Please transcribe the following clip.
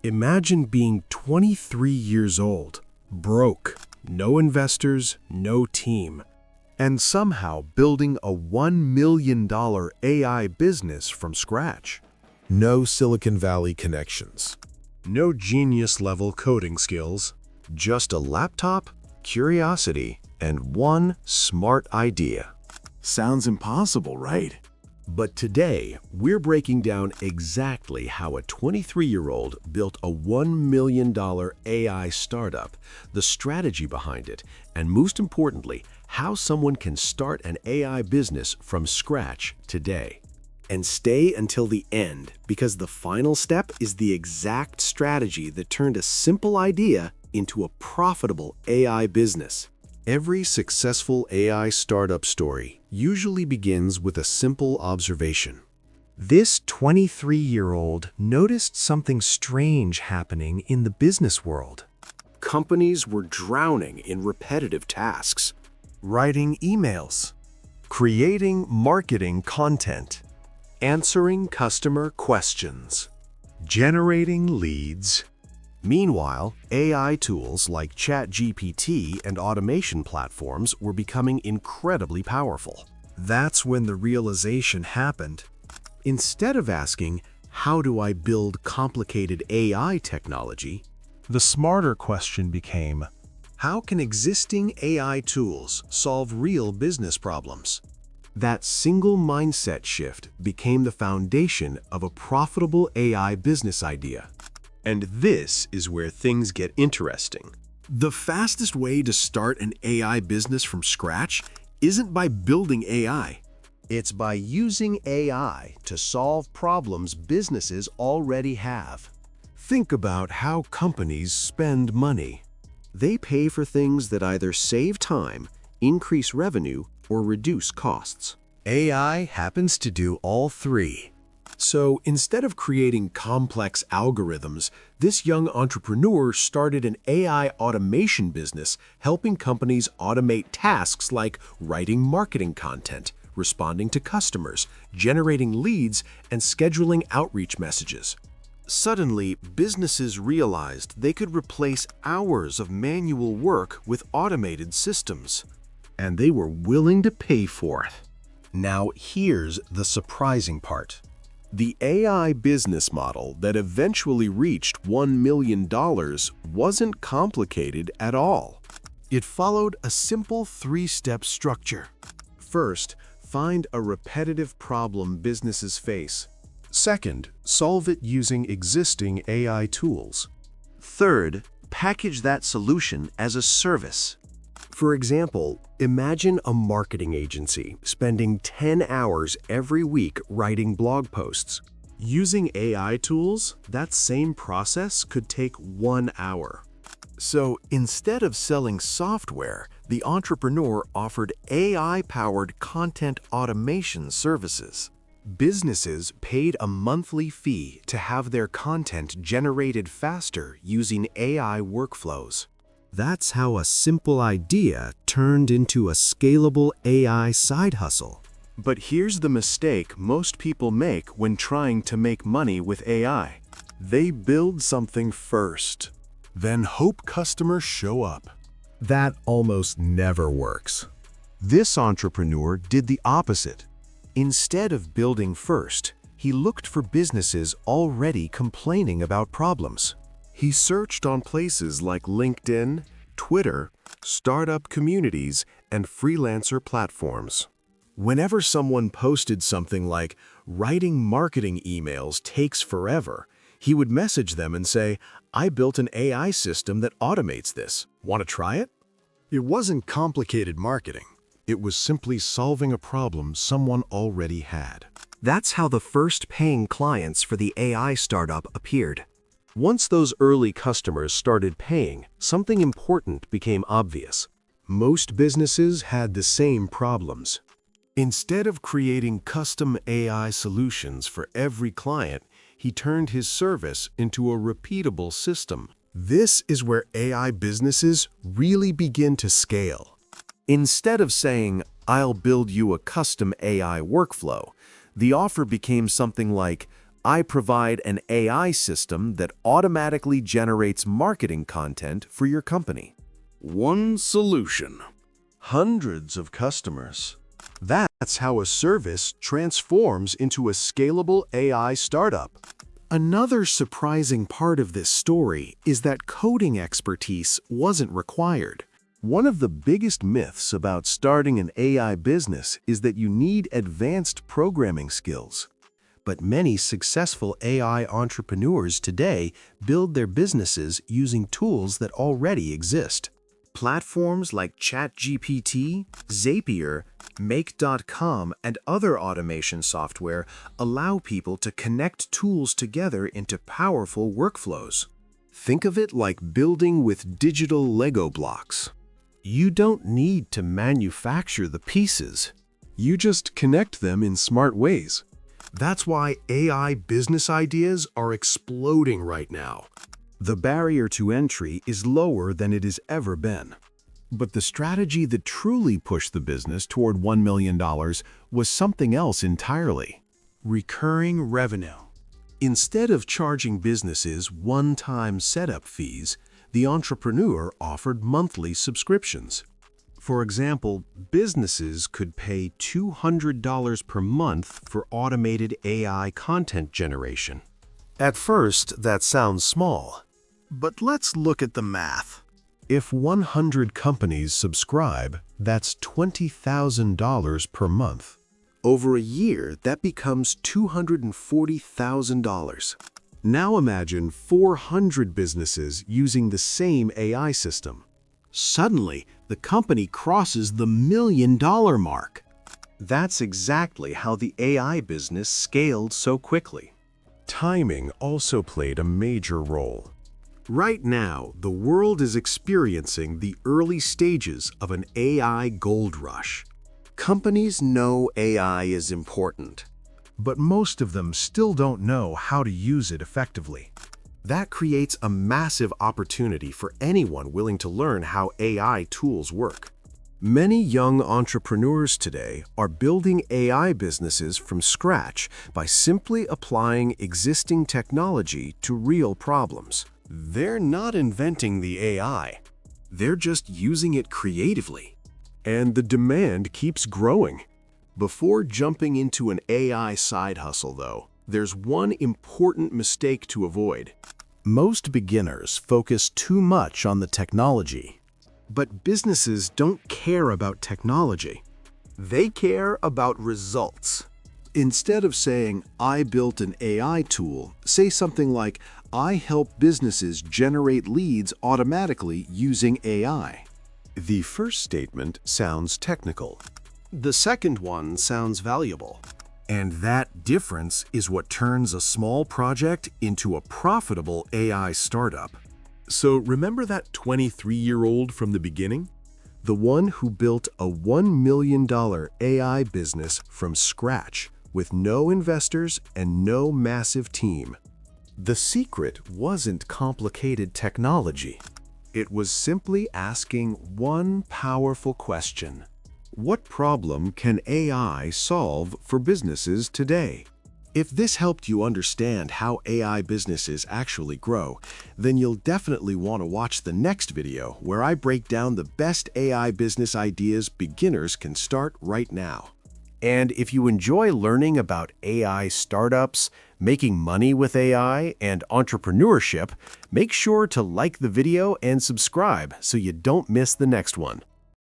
Imagine being 23 years old, broke, no investors, no team, And somehow building a $1 million AI business from scratch. No Silicon Valley connections. no genius-level coding skills. Just a laptop, curiosity, and one smart idea. Sounds impossible, right? But today, we're breaking down exactly how a 23-year-old built a $1 million AI startup, the strategy behind it, and most importantly, how someone can start an AI business from scratch today. And stay until the end, because the final step is the exact strategy that turned a simple idea into a profitable AI business. Every successful AI startup story usually begins with a simple observation. This 23-year-old noticed something strange happening in the business world. Companies were drowning in repetitive tasks. Writing emails, creating marketing content, Answering customer questions. generating leads. Meanwhile, AI tools like ChatGPT and automation platforms were becoming incredibly powerful. That's when the realization happened. Instead of asking, how do I build complicated AI technology? The smarter question became, How can existing AI tools solve real business problems? That single mindset shift became the foundation of a profitable AI business idea. And this is where things get interesting. The fastest way to start an AI business from scratch isn't by building AI. It's by using AI to solve problems businesses already have. Think about how companies spend money. They pay for things that either save time, increase revenue, or reduce costs. AI happens to do all three. So instead of creating complex algorithms, this young entrepreneur started an AI automation business helping companies automate tasks like writing marketing content, responding to customers, generating leads, and scheduling outreach messages. Suddenly, businesses realized they could replace hours of manual work with automated systems. And they were willing to pay for it. Now here's the surprising part. The AI business model that eventually reached $1 million wasn't complicated at all. It followed a simple three-step structure. First, find a repetitive problem businesses face. Second, solve it using existing AI tools. Third, package that solution as a service. For example, imagine a marketing agency spending 10 hours every week writing blog posts. Using AI tools, that same process could take 1 hour. So instead of selling software, the entrepreneur offered AI-powered content automation services. Businesses paid a monthly fee to have their content generated faster using AI workflows. That's how a simple idea turned into a scalable AI side hustle. But here's the mistake most people make when trying to make money with AI. They build something first, then hope customers show up. that almost never works. This entrepreneur did the opposite. Instead of building first, he looked for businesses already complaining about problems. He searched on places like LinkedIn, Twitter, startup communities, and freelancer platforms. Whenever someone posted something like, "Writing marketing emails takes forever," he would message them and say, "I built an AI system that automates this. Want to try it?" It wasn't complicated marketing. It was simply solving a problem someone already had. That's how the first paying clients for the AI startup appeared. Once those early customers started paying, something important became obvious. Most businesses had the same problems. Instead of creating custom AI solutions for every client, he turned his service into a repeatable system. This is where AI businesses really begin to scale. Instead of saying, "I'll build you a custom AI workflow," the offer became something like, I provide an AI system that automatically generates marketing content for your company. One solution. Hundreds of customers. That's how a service transforms into a scalable AI startup. Another surprising part of this story is that coding expertise wasn't required. One of the biggest myths about starting an AI business is that you need advanced programming skills. But many successful AI entrepreneurs today build their businesses using tools that already exist. Platforms like ChatGPT, Zapier, Make.com, and other automation software allow people to connect tools together into powerful workflows. Think of it like building with digital Lego blocks. You don't need to manufacture the pieces. You just connect them in smart ways. That's why AI business ideas are exploding right now. The barrier to entry is lower than it has ever been. But the strategy that truly pushed the business toward $1 million was something else entirely: recurring revenue. Instead of charging businesses one-time setup fees, the entrepreneur offered monthly subscriptions. For example, businesses could pay $200 per month for automated AI content generation. At first, that sounds small. But let's look at the math. If 100 companies subscribe, that's $20,000 per month. Over a year, that becomes $240,000. Now imagine 400 businesses using the same AI system. Suddenly, the company crosses the $1 million mark. That's exactly how the AI business scaled so quickly. Timing also played a major role. Right now, the world is experiencing the early stages of an AI gold rush. Companies know AI is important, but most of them still don't know how to use it effectively. That creates a massive opportunity for anyone willing to learn how AI tools work. Many young entrepreneurs today are building AI businesses from scratch by simply applying existing technology to real problems. They're not inventing the AI. They're just using it creatively. And the demand keeps growing. Before jumping into an AI side hustle, though, there's one important mistake to avoid. Most beginners focus too much on the technology. But businesses don't care about technology. They care about results. Instead of saying, "I built an AI tool," say something like, "I help businesses generate leads automatically using AI." The first statement sounds technical. The second one sounds valuable. And that difference is what turns a small project into a profitable AI startup. So remember that 23-year-old from the beginning? The one who built a $1 million AI business from scratch with no investors and no massive team. The secret wasn't complicated technology. It was simply asking one powerful question: what problem can AI solve for businesses today? If this helped you understand how AI businesses actually grow, then you'll definitely want to watch the next video where I break down the best AI business ideas beginners can start right now. And if you enjoy learning about AI startups, making money with AI, and entrepreneurship, make sure to like the video and subscribe so you don't miss the next one.